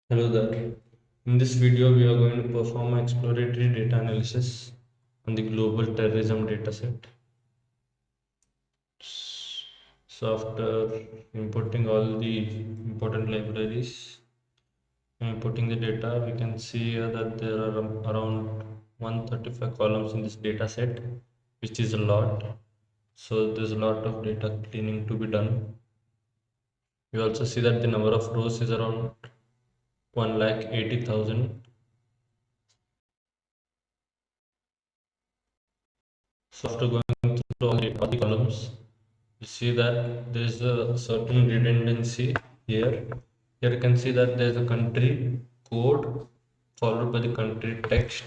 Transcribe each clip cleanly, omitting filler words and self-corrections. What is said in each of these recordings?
Hello there. In this video, we are going to perform exploratory data analysis on the global terrorism dataset. So after importing all the important libraries and importing the data, we can see here that there are around 135 columns in this dataset, which is a lot. So there's a lot of data cleaning to be done. We also see that the number of rows is around 1,80,000. So after going through all the columns, you see that there is a certain redundancy here. Here you can see that there is a country code followed by the country text.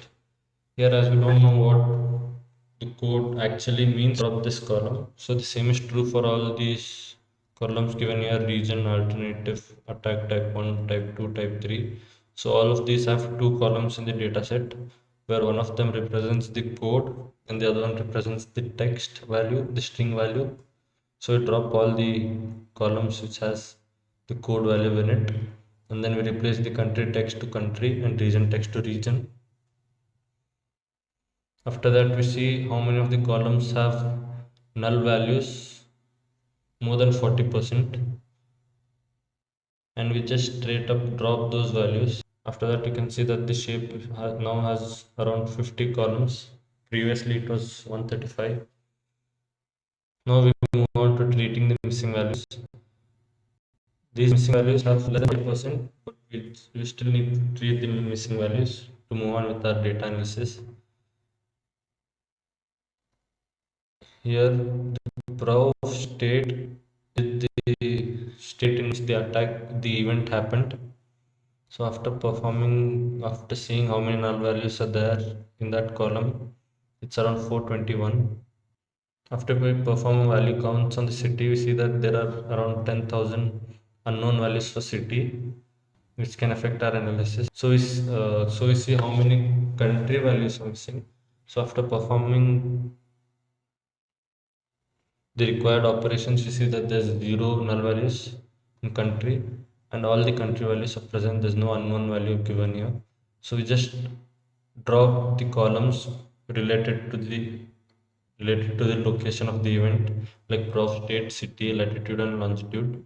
Here, as we don't know what the code actually means of this column, so the same is true for all these columns given here: region, alternative, attack type 1, type 2, type 3. So all of these have two columns in the dataset, where one of them represents the code and the other one represents the text value, the string value. So we drop all the columns which has the code value in it, and then we replace the country text to country and region text to region. After that, we see how many of the columns have null values more than 40%, and we just straight up drop those values. After that, you can see that the shape now has around 50 columns. Previously, it was 135. Now we move on to treating the missing values. These missing values have less than 5%, but we still need to treat the missing values to move on with our data analysis. Here, the prow state is the state in which the attack, the event happened. So after seeing how many null values are there in that column, it's around 421. After we perform value counts on the city, we see that there are around 10,000 unknown values for city, which can affect our analysis. So we see how many country values are missing. So after performing the required operations, we see that there's zero null values in country, and all the country values are present. There's no unknown value given here. So we just drop the columns related to the location of the event, like prof state, city, latitude, and longitude.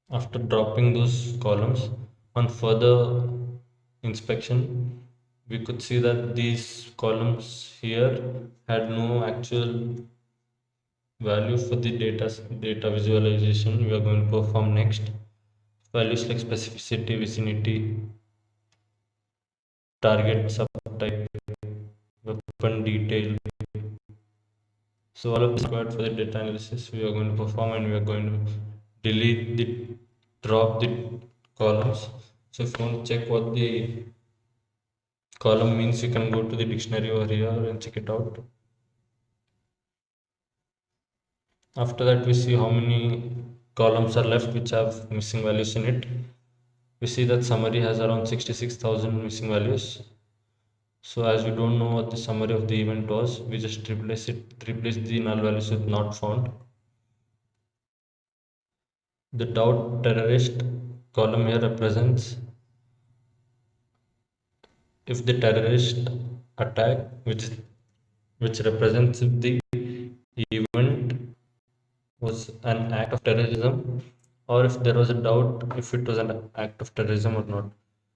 After dropping those columns, on further inspection, we could see that these columns here had no actual value for the data visualization we are going to perform next. Values like specificity, vicinity, target subtype, weapon detail. So all of this required for the data analysis we are going to perform, and we are going to drop the columns. So if you want to check what the column means, you can go to the dictionary over here and check it out. After that, we see how many columns are left which have missing values in it. We see that summary has around 66,000 missing values. So as we don't know what the summary of the event was, we just replace the null values with not found. The doubt terrorist column here represents if the terrorist attack, which represents if the event was an act of terrorism, or if there was a doubt if it was an act of terrorism or not.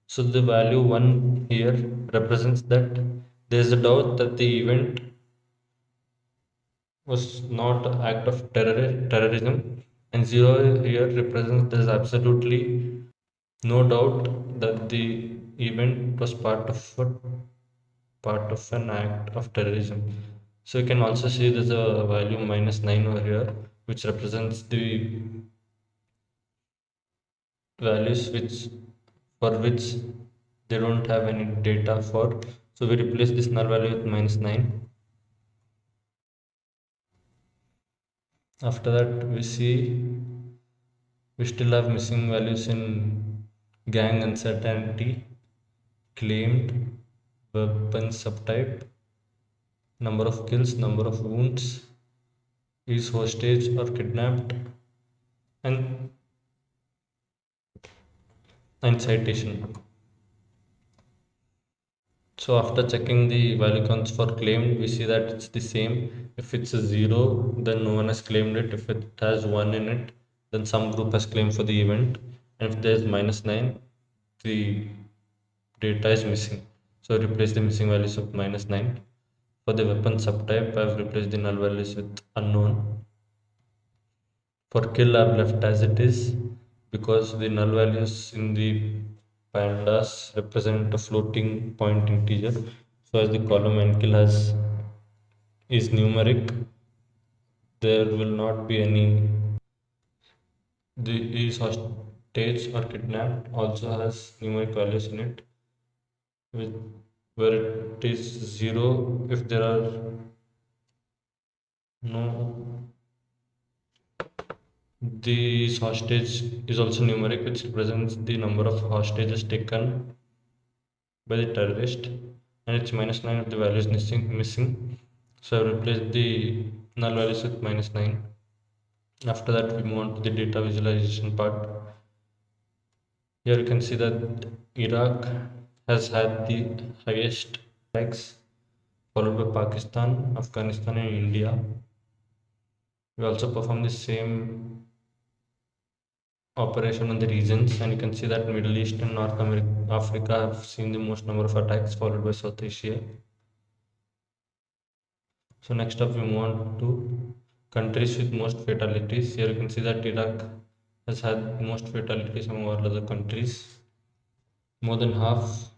So the value 1 here represents that there is a doubt that the event was not an act of terrorism, and 0 here represents there is absolutely no doubt that the event was part of an act of terrorism. So you can also see there's a value -9 over here, which represents the values for which they don't have any data for. So we replace this null value with -9. After that, we still have missing values in gang uncertainty, claimed, weapon subtype, number of kills, number of wounds, is hostage or kidnapped, and citation. So after checking the value counts for claimed, we see that it's the same. If it's a zero, then no one has claimed it. If it has one in it, then some group has claimed for the event. And if there's -9, the data is missing. So replace the missing values with -9. For the weapon subtype, I've replaced the null values with unknown. For kill, I've left as it is because the null values in the pandas represent a floating point integer. So as the column nkill has is numeric, there will not be any. The is hostage or kidnapped also has numeric values in it, with where it is zero if there are no. The hostage is also numeric, which represents the number of hostages taken by the terrorist, and it's -9 if the value is missing. So I replace the null values with -9. After that, we move on to the data visualization part. Here you can see that Iraq has had the highest attacks, followed by Pakistan, Afghanistan, and India. We also perform the same operation on the regions, and you can see that Middle East and North America, Africa have seen the most number of attacks, followed by South Asia. So next up, we move on to countries with most fatalities. Here you can see that Iraq has had most fatalities among all other countries, more than half,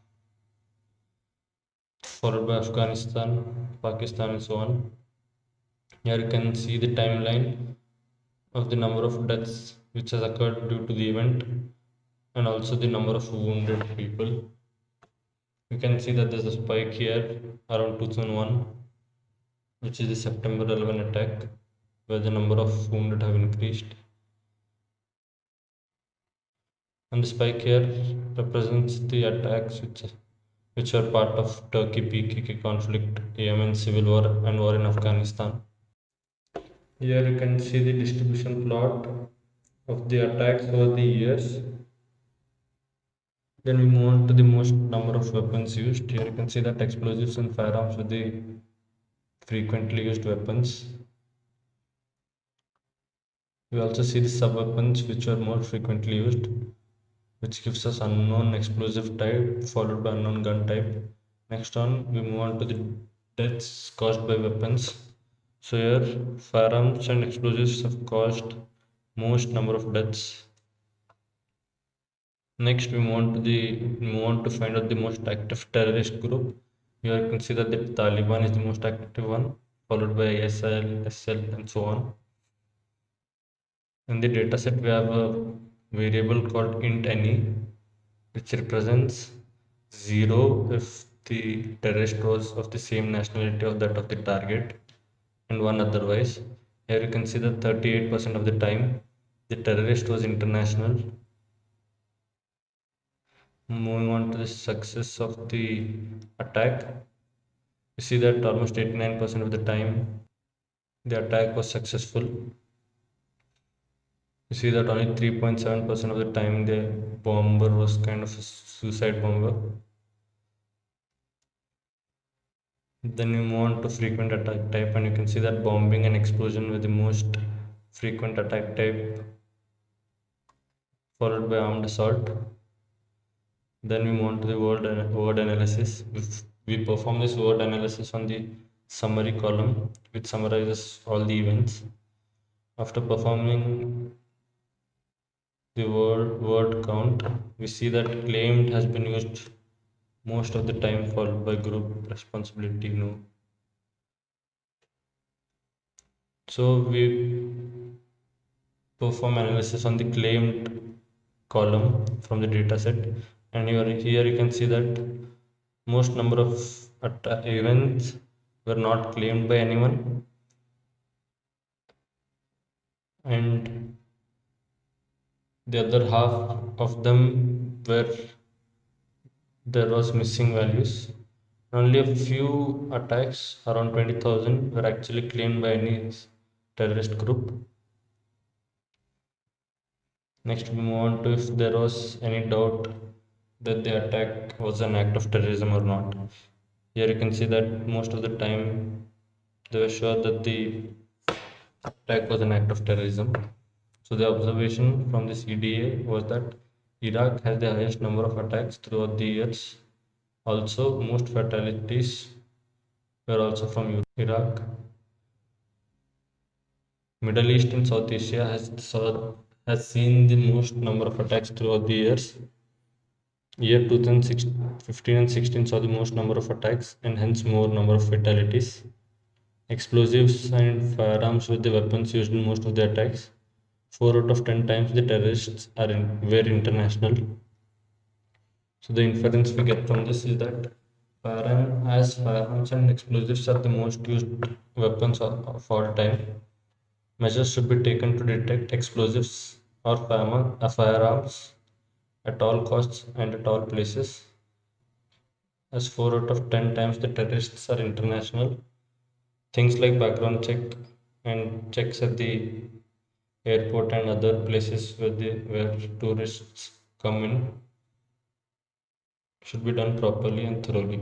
followed by Afghanistan, Pakistan, and so on. Here you can see the timeline of the number of deaths which has occurred due to the event, and also the number of wounded people. You can see that there's a spike here around 2001, which is the September 11 attack, where the number of wounded have increased. And the spike here represents the attacks which are part of Turkey PKK conflict, Yemen civil war, and war in Afghanistan. Here you can see the distribution plot of the attacks over the years. Then we move on to the most number of weapons used. Here you can see that explosives and firearms were the frequently used weapons. We also see the sub-weapons which are more frequently used, which gives us unknown explosive type followed by unknown gun type. Next on, we move on to the deaths caused by weapons. So here, firearms and explosives have caused most number of deaths. Next, we move on to find out the most active terrorist group. Here you can see that the Taliban is the most active one, followed by ISIL, SL, and so on. In the dataset, we have a variable called int any, which represents 0 if the terrorist was of the same nationality of that of the target, and 1 otherwise. Here you can see that 38% of the time the terrorist was international. Moving on to the success of the attack, you see that almost 89% of the time the attack was successful. You see that only 3.7% of the time the bomber was kind of a suicide bomber. Then you move on to frequent attack type, and you can see that bombing and explosion were the most frequent attack type, followed by armed assault. Then we move on to the word analysis. We perform this word analysis on the summary column, which summarizes all the events. After performing the word count, we see that claimed has been used most of the time, followed by group responsibility no. So we perform analysis on the claimed column from the dataset, and here you can see that most number of events were not claimed by anyone, and the other half of them were there was missing values. Only a few attacks, around 20,000, were actually claimed by any terrorist group. Next, we move on to if there was any doubt that the attack was an act of terrorism or not. Here you can see that most of the time they were sure that the attack was an act of terrorism. So the observation from the CDA was that Iraq has the highest number of attacks throughout the years. Also, most fatalities were also from Iraq. Middle East and South Asia has seen the most number of attacks throughout the years. Year 2015 and 16 saw the most number of attacks and hence more number of fatalities. Explosives and firearms were the weapons used in most of the attacks. 4 out of 10 times the terrorists were international. So the inference we get from this is that firearms and explosives are the most used weapons of all time. Measures should be taken to detect explosives or firearms at all costs and at all places. As 4 out of 10 times the terrorists are international, things like background check and checks at the airport and other places where tourists come in should be done properly and thoroughly.